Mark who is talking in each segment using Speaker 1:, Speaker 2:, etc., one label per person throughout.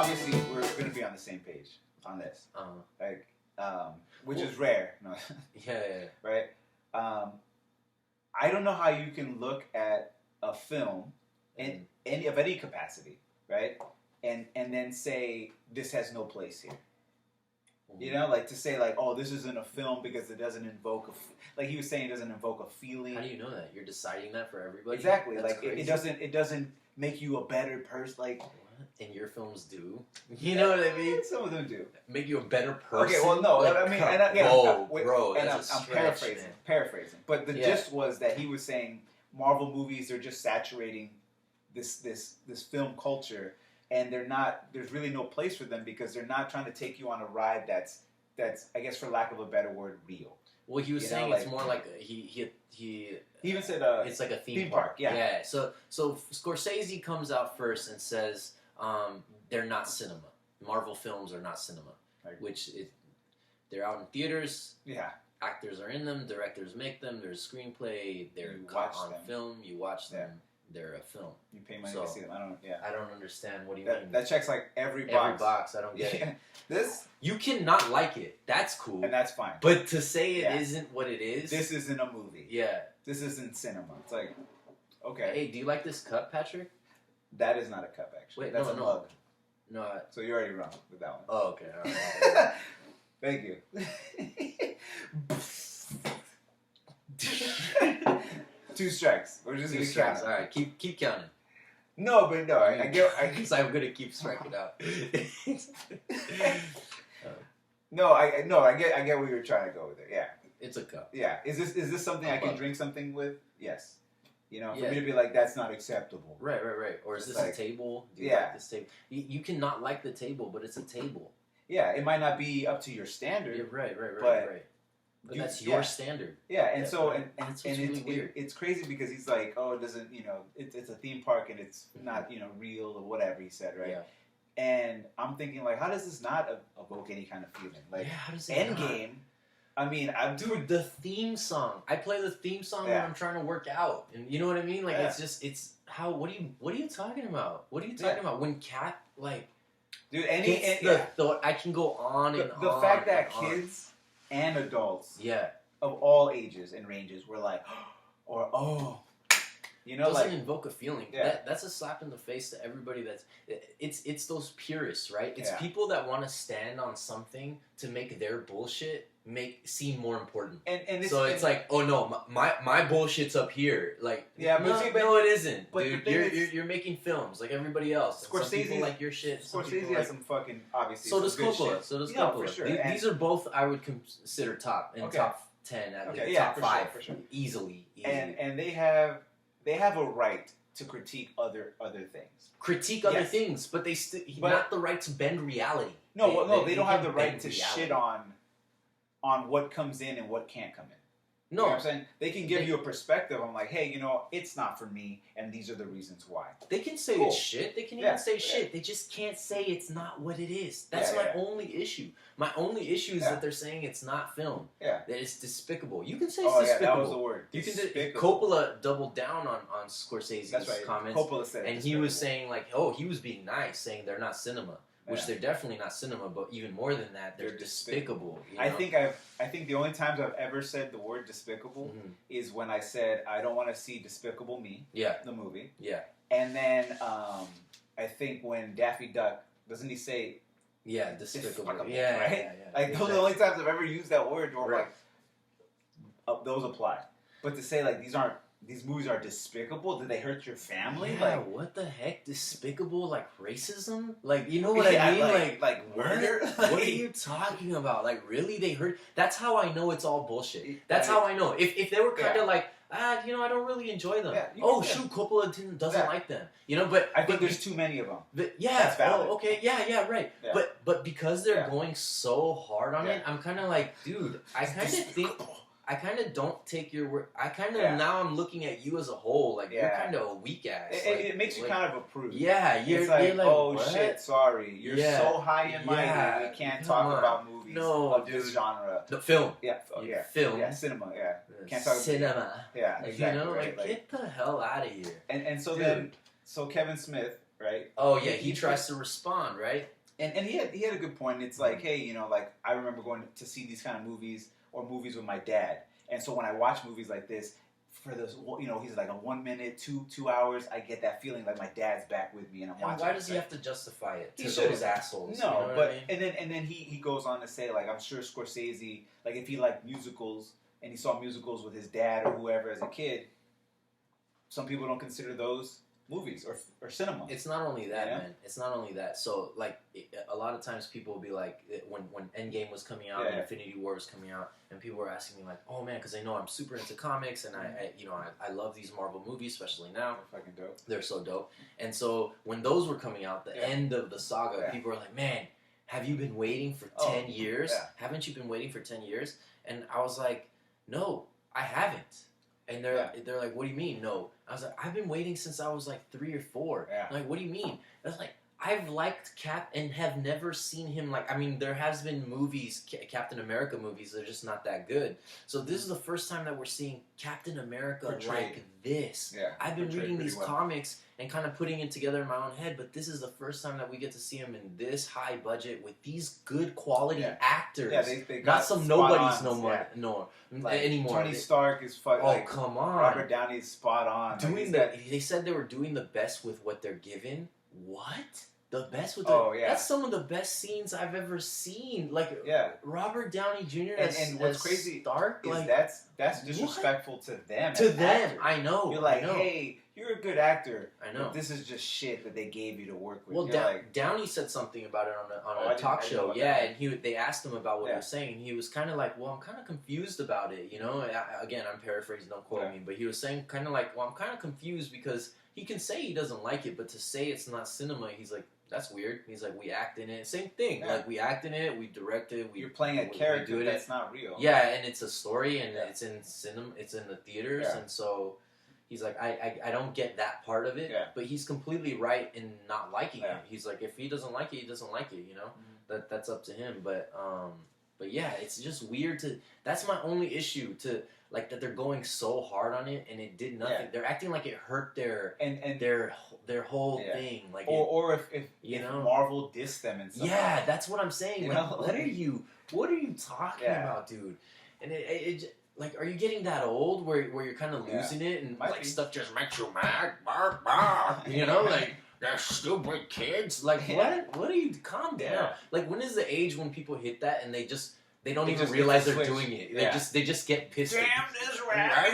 Speaker 1: obviously we're gonna be on the same page on this, like, which is rare. No.
Speaker 2: Yeah.
Speaker 1: Right. I don't know how you can look at a film in any capacity, right, and then say this has no place here. You know, like to say like, oh, this isn't a film because it doesn't invoke like he was saying, it doesn't invoke a feeling.
Speaker 2: How do you know that? You're deciding that for everybody?
Speaker 1: Exactly.
Speaker 2: That's
Speaker 1: like it doesn't make you a better person. Like,
Speaker 2: what? And your films do. You know what I mean?
Speaker 1: Some of them do.
Speaker 2: Make you a better person.
Speaker 1: Okay, well, no,
Speaker 2: like,
Speaker 1: I mean, I'm paraphrasing. But the gist was that he was saying Marvel movies are just saturating this film culture. And there's really no place for them because they're not trying to take you on a ride that's I guess, for lack of a better word, real.
Speaker 2: Well, he was saying it's more like he
Speaker 1: even said
Speaker 2: it's like a theme
Speaker 1: park. Yeah.
Speaker 2: So Scorsese comes out first and says they're not cinema. Marvel films are not cinema, which they're out in theaters.
Speaker 1: Yeah.
Speaker 2: Actors are in them. Directors make them. There's screenplay. They're caught on film. You watch them. They're a film.
Speaker 1: You pay money to see them.
Speaker 2: I don't understand. What do you mean?
Speaker 1: That checks like every box.
Speaker 2: Every box. I don't get it.
Speaker 1: This
Speaker 2: you cannot like it. That's cool,
Speaker 1: and that's fine.
Speaker 2: But to say it isn't what it is.
Speaker 1: This isn't a movie.
Speaker 2: Yeah.
Speaker 1: This isn't cinema. It's like, okay.
Speaker 2: Hey, do you like this cup, Patrick?
Speaker 1: That is not a cup, actually.
Speaker 2: Wait,
Speaker 1: that's a mug.
Speaker 2: No.
Speaker 1: So you're already wrong with that one.
Speaker 2: Oh, okay. All right.
Speaker 1: Thank you. 2 strikes. We're just
Speaker 2: 2
Speaker 1: gonna
Speaker 2: strikes.
Speaker 1: count.
Speaker 2: All right, keep counting.
Speaker 1: No, but no, I get.
Speaker 2: Because I'm gonna keep striking out.
Speaker 1: No, I get where you're trying to go with it. Yeah,
Speaker 2: it's a cup.
Speaker 1: Yeah, is this something I can drink something with? Yes. You know, for
Speaker 2: Yeah.
Speaker 1: me to be like, that's not acceptable.
Speaker 2: Right. Or is this
Speaker 1: like,
Speaker 2: a table? Do you like this table? You cannot like the table, but it's a table.
Speaker 1: Yeah, it might not be up to your standard.
Speaker 2: Yeah, right. But that's your standard.
Speaker 1: Yeah, and so
Speaker 2: it's really weird.
Speaker 1: It's crazy because he's like, oh, it doesn't, it's a theme park and it's not, real or whatever he said, right?
Speaker 2: Yeah.
Speaker 1: And I'm thinking like, how does this not evoke any kind of feeling? Like,
Speaker 2: how does it
Speaker 1: Endgame. I mean,
Speaker 2: dude, the theme song. I play the theme song when I'm trying to work out, and you know what I mean. Like it's how. What are you talking about? What are you talking about? When Cat
Speaker 1: dude,
Speaker 2: thought I can go on and on.
Speaker 1: The fact that kids and adults, of all ages and ranges, were like,
Speaker 2: it doesn't invoke a feeling. That's a slap in the face to everybody. It's those purists, right? It's people that want to stand on something to make their bullshit seem more important. And it's like, oh no, my bullshit's up here. Like, no, it isn't. But dude, you're making films like everybody else. Scorsese, some people like your shit.
Speaker 1: Scorsese has some fucking obviously.
Speaker 2: So does Coppola.
Speaker 1: For sure.
Speaker 2: These are both I would consider top 10 at least. Top 5
Speaker 1: for sure.
Speaker 2: Easily.
Speaker 1: And they have a right to critique other things.
Speaker 2: Critique other things, but not the right to bend reality.
Speaker 1: No, they don't have the right to shit on what comes in and what can't come in.
Speaker 2: No.
Speaker 1: You know what I'm saying? They can give you a perspective on like, hey, it's not for me, and these are the reasons why.
Speaker 2: They can say it's shit. They can even say shit. They just can't say it's not what it is. That's my only issue. My only issue is that they're saying it's not film. Yeah. That it's despicable. You can say it's despicable. Yeah, that was
Speaker 1: the word.
Speaker 2: Coppola doubled down on Scorsese's comments.
Speaker 1: Coppola said
Speaker 2: and he was saying like, he was being nice, saying they're not cinema. Which they're definitely not cinema, but even more than that, they're despicable.
Speaker 1: I think the only times I've ever said the word despicable is when I said I don't want to see Despicable Me, the movie. Yeah. And then I think when Daffy Duck, doesn't he say?
Speaker 2: Yeah, despicable.
Speaker 1: Right?
Speaker 2: Yeah.
Speaker 1: Like those are the only times I've ever used that word. Or like, those apply. But to say like these movies are despicable. Did they hurt your family?
Speaker 2: Yeah, like, what the heck? Despicable, like racism? Like, you know what I mean?
Speaker 1: Like murder?
Speaker 2: What are you talking about? Like, really? They hurt? That's how I know it's all bullshit. That's how I know. If they were kind of like, I don't really enjoy them. Yeah, shoot, Coppola doesn't like them. But
Speaker 1: I think there's too many of them.
Speaker 2: That's valid. Okay. Yeah, right. Yeah. But because they're going so hard on it, I'm kind of like, dude, I kind of don't take your word. Now I'm looking at you as a whole. Like, you're kind of a weak ass.
Speaker 1: It makes you kind of a prude.
Speaker 2: Yeah,
Speaker 1: you're like oh, what? Shit, sorry. You're so high and mighty. We can't talk about movies of this genre.
Speaker 2: No, film.
Speaker 1: Film. Yeah, cinema, Can't talk
Speaker 2: cinema.
Speaker 1: Yeah, exactly.
Speaker 2: Like, get the hell out of here.
Speaker 1: And so then, Kevin Smith, right?
Speaker 2: Oh, yeah, he tries to respond, right?
Speaker 1: And he had a good point. It's like, hey, you know, like I remember going to see these kind of movies or movies with my dad, and so when I watch movies like this, for this, you know, he's like a 1 minute, 2 hours, I get that feeling like my dad's back with me, and I'm watching.
Speaker 2: Why does he have to justify it to those assholes?
Speaker 1: No,
Speaker 2: you know
Speaker 1: but
Speaker 2: I mean?
Speaker 1: and then he goes on to say, like, I'm sure Scorsese, like if he liked musicals and he saw musicals with his dad or whoever as a kid, some people don't consider those movies or cinema.
Speaker 2: It's not only that, man. It's not only that. So, like, a lot of times people will be like, when Endgame was coming out, and Infinity War was coming out, and people were asking me like, oh man, because they know I'm super into comics, and I love these Marvel movies, especially now.
Speaker 1: They're fucking dope.
Speaker 2: They're so dope. And so when those were coming out, the end of the saga, people were like, man, have you been waiting for 10 years? Yeah. Haven't you been waiting for 10 years? And I was like, no, I haven't. And they're like, what do you mean? No. I was like, I've been waiting since I was like 3 or 4. Yeah. I'm like, what do you mean? I was like, I've liked Cap and have never seen him like. I mean, there has been movies, Captain America movies, that are just not that good. So this is the first time that we're seeing Captain America like this. Yeah, I've been reading these comics and kind of putting it together in my own head, but this is the first time that we get to see him in this high budget with these good quality actors. Yeah, they got not some nobodies anymore.
Speaker 1: Tony Stark is fucking.
Speaker 2: Oh, come on.
Speaker 1: Robert Downey's spot on.
Speaker 2: They said they were doing the best with what they're given. What? The best with that's some of the best scenes I've ever seen. Like Robert Downey Jr.
Speaker 1: and what's crazy
Speaker 2: Stark,
Speaker 1: is
Speaker 2: like,
Speaker 1: that's disrespectful to them.
Speaker 2: To them, I know.
Speaker 1: You're like, hey, you're a good actor.
Speaker 2: I know.
Speaker 1: But this is just shit that they gave you to work with.
Speaker 2: Well, Downey said something about it on a talk show. Yeah, and they asked him about what he was saying. He was kind of like, well, I'm kind of confused about it. You know, again, I'm paraphrasing. Don't quote me, but he was saying kind of like, well, I'm kind of confused because he can say he doesn't like it, but to say it's not cinema, he's like, that's weird. He's like, we act in it. Same thing. Yeah. Like, we act in it, we direct it.
Speaker 1: You're playing a character that's not real.
Speaker 2: Yeah, and it's a story, and it's in cinema, it's in the theaters, and so he's like, I don't get that part of it, but he's completely right in not liking it. He's like, if he doesn't like it, he doesn't like it, you know? Mm-hmm. That's up to him, but yeah, it's just weird that's my only issue like that they're going so hard on it and it did nothing. They're acting like it hurt their whole thing. Like
Speaker 1: or if Marvel dissed them and stuff.
Speaker 2: Yeah, that's what I'm saying. Like, what are you talking about, dude? And it like, are you getting that old where you're kind of losing it and like stuff just makes you mad? You know, like, they're stupid kids. Like, what are you? Calm down. Yeah. Like, when is the age when people hit that and they don't even realize they're doing it. They just get pissed.
Speaker 1: Damn this rap!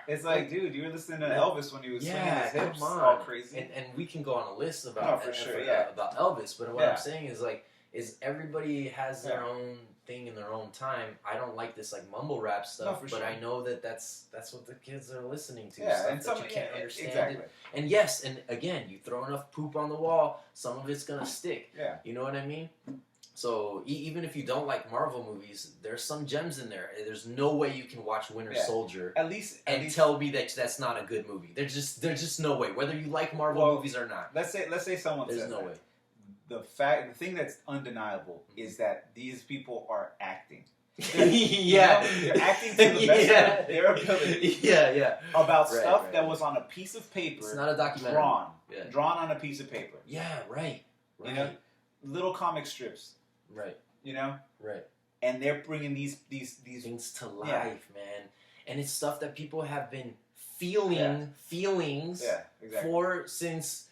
Speaker 1: It's like, dude, you were listening to Elvis when he was swinging his hips all crazy.
Speaker 2: And we can go on a list about about Elvis. But what I'm saying is like, everybody has their own thing in their own time. I don't like this like mumble rap stuff, but I know that's what the kids are listening to.
Speaker 1: Yeah,
Speaker 2: stuff
Speaker 1: and
Speaker 2: that you can't understand.
Speaker 1: Exactly.
Speaker 2: And yes, and again, you throw enough poop on the wall, some of it's gonna stick.
Speaker 1: Yeah.
Speaker 2: You know what I mean? So even if you don't like Marvel movies, there's some gems in there. There's no way you can watch Winter Soldier
Speaker 1: at least
Speaker 2: tell me that that's not a good movie. There's just no way, whether you like Marvel movies or not.
Speaker 1: Let's say someone says
Speaker 2: no way.
Speaker 1: The thing that's undeniable is that these people are acting. They're acting to the best of their ability. About stuff that was on a piece of paper.
Speaker 2: It's not a documentary.
Speaker 1: Drawn on a piece of paper.
Speaker 2: Yeah, right.
Speaker 1: You know, little comic strips.
Speaker 2: Right.
Speaker 1: You know?
Speaker 2: Right.
Speaker 1: And they're bringing these
Speaker 2: things to life, man. And it's stuff that people have been feelings for since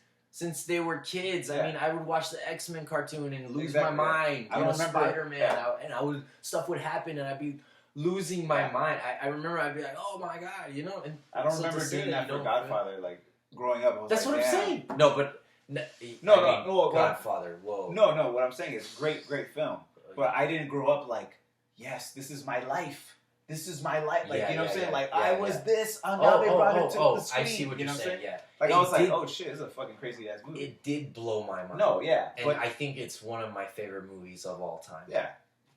Speaker 2: they were kids. I mean, I would watch the X-Men cartoon and lose my mind. I remember Spider-Man, and stuff would happen, and I'd be losing my mind. I remember I'd be like, oh my god, you know. And
Speaker 1: I don't remember doing that for Godfather, like growing up.
Speaker 2: That's what I'm saying. No, but.
Speaker 1: No,
Speaker 2: Godfather. Whoa.
Speaker 1: No. What I'm saying is great film. But I didn't grow up like, yes, this is my life. This is my life. Like, you know what I'm saying? Like, I was this. Now they brought it to the screen.
Speaker 2: I see what you're saying. Yeah.
Speaker 1: Like, I was like, oh shit, this is a fucking crazy ass movie.
Speaker 2: It did blow my mind.
Speaker 1: No, yeah.
Speaker 2: And I think it's one of my favorite movies of all time.
Speaker 1: Yeah.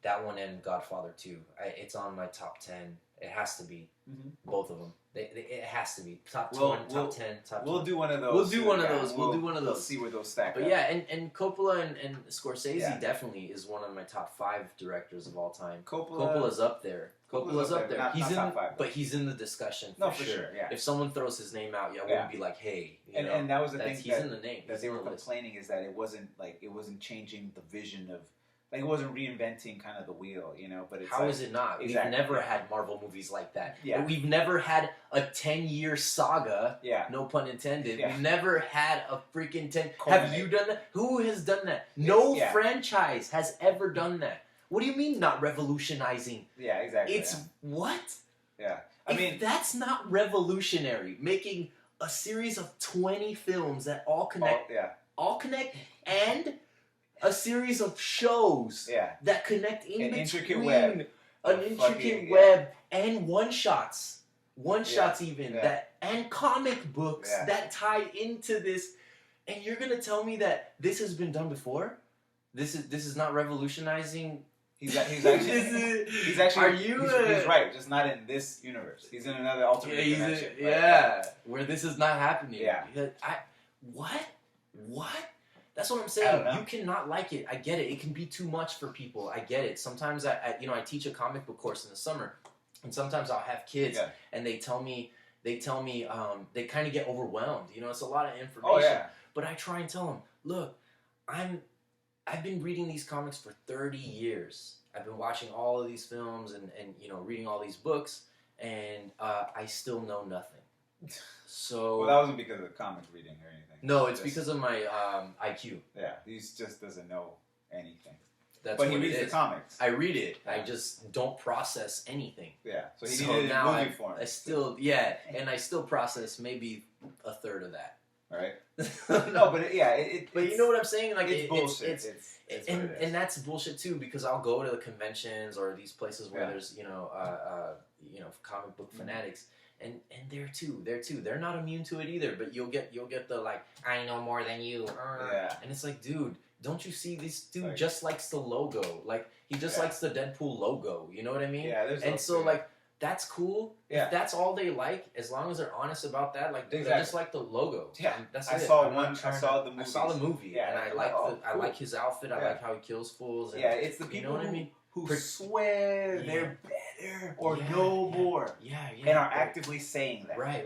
Speaker 2: That one and Godfather 2. It's on my top 10. It has to be.
Speaker 1: Mm-hmm.
Speaker 2: Both of them. It has to be top 10, top 10, top 20.
Speaker 1: We'll do one of those.
Speaker 2: We'll do one of those. We'll do one of those.
Speaker 1: We'll see where those stack
Speaker 2: up. But yeah, and Coppola and Scorsese definitely is one of my top 5 directors of all time. Coppola's up there. Coppola's up there. He's in, but he's in the discussion for sure. Yeah. If someone throws his name out, we'll be like, hey.
Speaker 1: And that was the thing.
Speaker 2: He's in the name.
Speaker 1: That they were complaining is that it wasn't changing the vision of. Like, it wasn't reinventing kind of the wheel, but it's
Speaker 2: How is it not?
Speaker 1: Exactly.
Speaker 2: We've never had Marvel movies like that.
Speaker 1: Yeah.
Speaker 2: We've never had a 10-year saga.
Speaker 1: Yeah.
Speaker 2: No pun intended. Yeah. We've never had a freaking 10...
Speaker 1: Culminate.
Speaker 2: Have you done that? Who has done that? No franchise has ever done that. What do you mean not revolutionizing?
Speaker 1: Yeah, exactly.
Speaker 2: It's what?
Speaker 1: Yeah.
Speaker 2: If that's not revolutionary, making a series of 20 films that all connect... All connect and... a series of shows that connect in between.
Speaker 1: Intricate web.
Speaker 2: An intricate web and one-shots. One-shots even. That and comic books that tie into this. And you're going to tell me that this has been done before? This is not revolutionizing?
Speaker 1: He's actually... He's right, just not in this universe. He's in another alternate dimension.
Speaker 2: Where this is not happening.
Speaker 1: Yeah.
Speaker 2: What? That's what I'm saying. You cannot like it. I get it. It can be too much for people. I get it. Sometimes I teach a comic book course in the summer, and sometimes I'll have kids, and they tell me they kind of get overwhelmed. It's a lot of information.
Speaker 1: Oh, yeah.
Speaker 2: But I try and tell them, look, I've been reading these comics for 30 years. I've been watching all of these films and reading all these books, and I still know nothing. So
Speaker 1: well, that wasn't because of comic reading or anything.
Speaker 2: No, it's because of my IQ.
Speaker 1: Yeah, he just doesn't know anything.
Speaker 2: But
Speaker 1: he reads the comics.
Speaker 2: I read it. I just don't process anything.
Speaker 1: Yeah, so he needed it in movie form.
Speaker 2: And I still process maybe a third of that.
Speaker 1: Right. No, but
Speaker 2: but you know what I'm saying? Like
Speaker 1: it's bullshit.
Speaker 2: And that's bullshit too, because I'll go to the conventions or these places where there's comic book fanatics. And they're too. They're not immune to it either. But you'll get the like, I know more than you. And it's like, dude, don't you see this dude just likes the logo? Like he just likes the Deadpool logo. You know what I mean?
Speaker 1: Yeah.
Speaker 2: And so like that's cool. Yeah. If that's all they like, as long as they're honest about that, like they just like the logo.
Speaker 1: Yeah.
Speaker 2: That's
Speaker 1: I
Speaker 2: it.
Speaker 1: saw the movie.
Speaker 2: I saw the movie.
Speaker 1: Yeah.
Speaker 2: And I like I like his outfit. I like how he kills fools. And,
Speaker 1: it's the people.
Speaker 2: You know what I mean?
Speaker 1: Who swear they're better or know more. And are actively saying that.
Speaker 2: Right.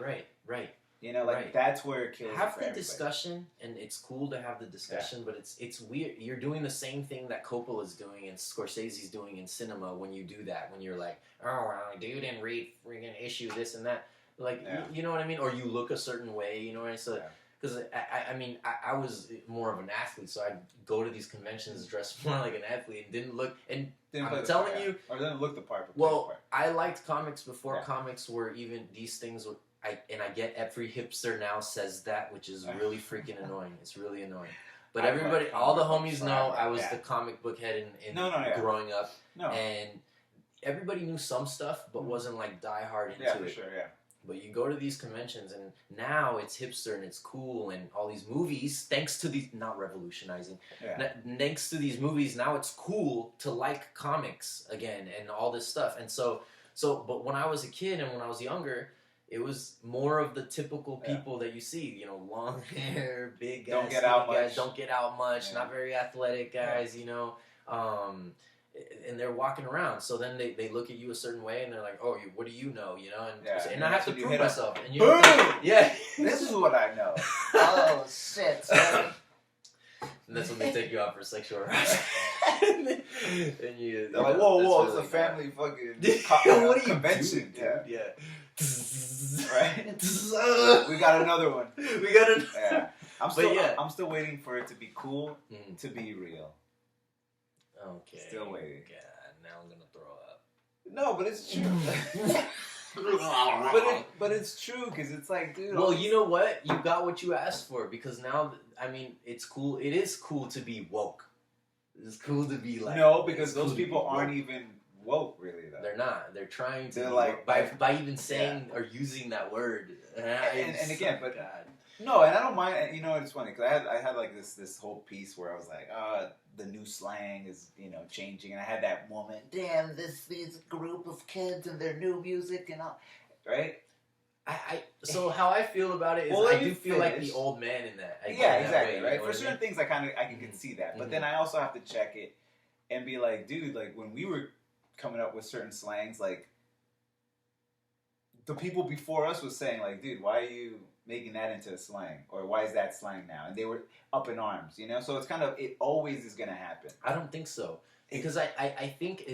Speaker 1: That's where it kills.
Speaker 2: Have the discussion, and it's cool to have the discussion, but it's weird. You're doing the same thing that Coppola is doing and Scorsese's doing in cinema when you do that. When you're like, oh, well, dude didn't read freaking issue this and that. Like, you know what I mean? Or you look a certain way, you know what I mean? So, because I was more of an athlete, so I'd go to these conventions dressed more like an athlete and didn't look. And I'm telling you,
Speaker 1: or didn't look the part.
Speaker 2: Well, I liked comics before comics were even these things. I get every hipster now says that, which is really freaking annoying. It's really annoying. But everybody, all the homies know I was the comic book head in growing up, and everybody knew some stuff, but wasn't like die hard into it.
Speaker 1: Yeah, for sure. Yeah.
Speaker 2: But you go to these conventions, and now it's hipster and it's cool, and all these movies, thanks to these, not revolutionizing, thanks to these movies, now it's cool to like comics again and all this stuff. And so, but when I was a kid and when I was younger, it was more of the typical people that you see, long hair, big guys, don't get out much, not very athletic guys, and they're walking around. So then they look at you a certain way, and they're like, "Oh, what do you know?" And I have to prove myself. And you
Speaker 1: this is what I know. Oh shit!
Speaker 2: And that's when they take you out for sexual harassment. And
Speaker 1: they're like, "Whoa, it's a family fucking
Speaker 2: what are you
Speaker 1: convention."
Speaker 2: Doing,
Speaker 1: yeah. Right. We got another one. Yeah. I'm still waiting for it to be cool to be real.
Speaker 2: Okay.
Speaker 1: Still waiting.
Speaker 2: God, now I'm gonna throw up.
Speaker 1: No, but it's true. but it's true because it's like, dude.
Speaker 2: Well, you know what? You got what you asked for, because now, it's cool. It is cool to be woke. It's cool to be like.
Speaker 1: No, because those people aren't even woke, really. Though
Speaker 2: they're not. They're trying to.
Speaker 1: They're like
Speaker 2: by even saying or using that word.
Speaker 1: And again, but.
Speaker 2: God.
Speaker 1: No, and I don't mind. You know, it's funny because I had like this whole piece where I was like, the new slang is changing, and I had that moment. Damn, this group of kids and their new music and all, right?
Speaker 2: So how I feel about it is I do feel like the old man in that.
Speaker 1: Exactly, right? For certain things, I can see that, but then I also have to check it and be like, dude, like when we were coming up with certain slangs, like the people before us was saying, like, dude, why are you making that into a slang, or why is that slang now? And they were up in arms, So it's kind of, it always is going to happen.
Speaker 2: I don't think so, because I think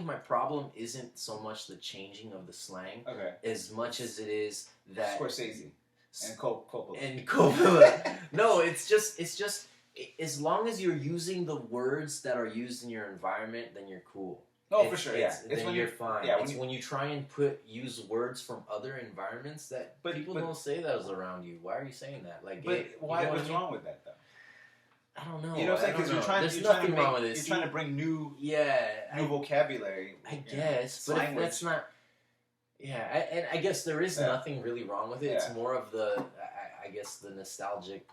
Speaker 2: my problem isn't so much the changing of the slang, as much as it is that
Speaker 1: Scorcese and Coppola.
Speaker 2: And Coppola. No, it's just as long as you're using the words that are used in your environment, then you're cool.
Speaker 1: Oh, for sure, yeah.
Speaker 2: Then you're fine. Yeah, when you try and use words from other environments that people don't say those around you. Why are you saying that? Like,
Speaker 1: what's wrong with that though?
Speaker 2: I don't know.
Speaker 1: You know what I'm saying? Because
Speaker 2: there's nothing wrong with it.
Speaker 1: You're trying to bring new vocabulary.
Speaker 2: I guess, but if that's not. Yeah, and I guess there is nothing really wrong with it. Yeah. It's more of the, I guess, the nostalgic,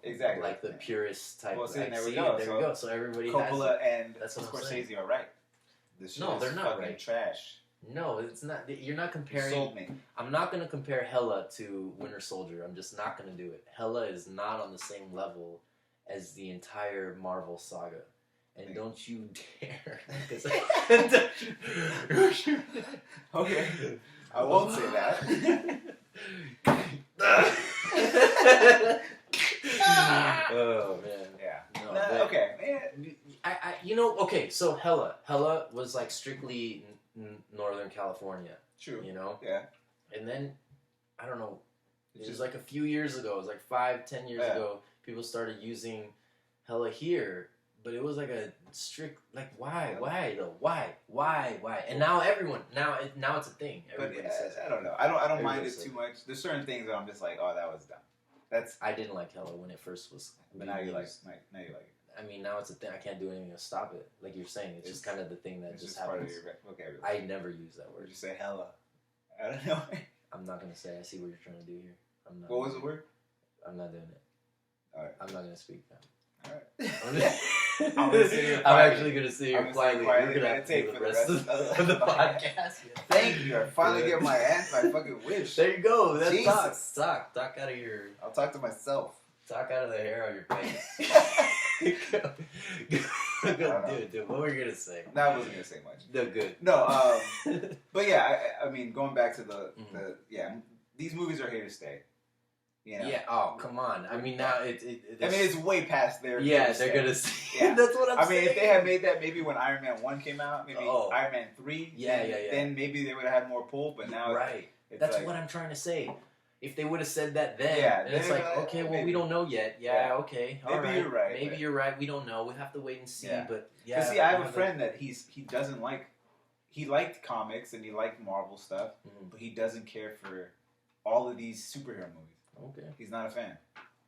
Speaker 1: exactly,
Speaker 2: like the purist type.
Speaker 1: Well, there we
Speaker 2: go. So everybody
Speaker 1: Coppola
Speaker 2: has
Speaker 1: and Scorcese are right. This
Speaker 2: no, they're not right.
Speaker 1: Trash.
Speaker 2: No, it's not. You're not comparing.
Speaker 1: You sold me.
Speaker 2: I'm not going to compare Hela to Winter Soldier. I'm just not going to do it. Hela is not on the same level as the entire Marvel saga. And don't you dare.
Speaker 1: Okay. I won't say that.
Speaker 2: Oh, man.
Speaker 1: Yeah. No, okay.
Speaker 2: Okay, so Hela was like strictly Northern California.
Speaker 1: True.
Speaker 2: Yeah. And then, I don't know, it was like a few years ago, it was like 5-10 years ago, people started using Hela here, but it was like a strict, like, why though? Why? And now now it's a thing. Everybody says
Speaker 1: I don't know. I don't mind it too much. There's certain things that I'm just like, oh, that was dumb.
Speaker 2: I didn't like Hela when it first was.
Speaker 1: But now you like it.
Speaker 2: I mean, now it's a thing. I can't do anything to stop it. Like you're saying, it's just kind of the thing that just happens. Part of your vocabulary. I never use that word.
Speaker 1: Did you say Hela? I don't know.
Speaker 2: I'm not gonna say. I see what you're trying to do here. I'm not.
Speaker 1: What was the word?
Speaker 2: I'm not doing it.
Speaker 1: All right.
Speaker 2: I'm not gonna speak now.
Speaker 1: All right.
Speaker 2: I'm actually gonna sit here quietly.
Speaker 1: You're gonna have to take for the rest of the podcast. Thank you. I finally get my fucking wish.
Speaker 2: There you go. That's talk out of your.
Speaker 1: I'll talk to myself.
Speaker 2: Talk out of the hair on your face. Dude, what were you gonna say?
Speaker 1: No, I wasn't gonna say much.
Speaker 2: No, good.
Speaker 1: No, but yeah, I mean, going back to these movies are here to stay.
Speaker 2: Yeah. Oh, come on. I mean, now
Speaker 1: it's way past their.
Speaker 2: Yeah, they're gonna see. Yeah. That's what I'm saying.
Speaker 1: I mean, if they had made that maybe when Iron Man 1 came out, maybe Iron Man 3.
Speaker 2: Yeah.
Speaker 1: Then maybe they would have had more pull. But now,
Speaker 2: that's what I'm trying to say. If they would have said that then, and it's like, okay, well, we don't know yet. Yeah, okay, all right.
Speaker 1: You're right.
Speaker 2: Maybe you're right. We don't know. We have to wait and see. Yeah. But
Speaker 1: see, I have a friend that he doesn't like. He liked comics and he liked Marvel stuff, but he doesn't care for all of these superhero movies.
Speaker 2: Okay,
Speaker 1: he's not a fan.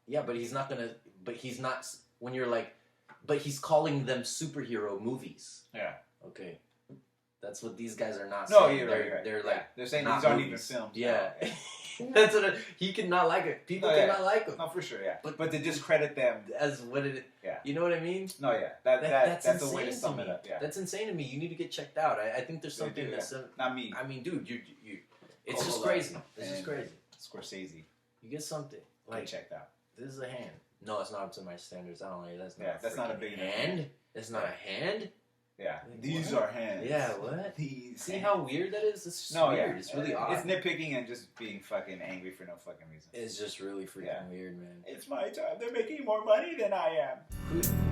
Speaker 2: Yeah, but he's not gonna. But he's not. When you're like, but he's calling them superhero movies.
Speaker 1: Yeah.
Speaker 2: Okay. That's what these guys are not
Speaker 1: saying.
Speaker 2: No,
Speaker 1: you're right.
Speaker 2: They're like,
Speaker 1: they're saying these aren't even films.
Speaker 2: Yeah. That's what he cannot like it. People cannot like him.
Speaker 1: No, for sure, yeah. But to discredit them
Speaker 2: as what it. Yeah. You know what I mean?
Speaker 1: No, yeah. That's a way to sum it up. Yeah.
Speaker 2: That's insane to me. You need to get checked out. I think there's something that's
Speaker 1: not me.
Speaker 2: I mean, dude, you. It's just crazy. It's just crazy.
Speaker 1: Scorcese.
Speaker 2: You get something like
Speaker 1: checked out.
Speaker 2: This is a hand. No, it's not up to my standards. I don't like that's not.
Speaker 1: Yeah, that's not a big
Speaker 2: hand. It's not a hand.
Speaker 1: Yeah, these are hands.
Speaker 2: Yeah, what?
Speaker 1: These.
Speaker 2: See how weird that is? It's just weird. Yeah. It's really odd.
Speaker 1: It's nitpicking and just being fucking angry for no fucking reason.
Speaker 2: It's just really freaking weird, man.
Speaker 1: It's my time. They're making more money than I am.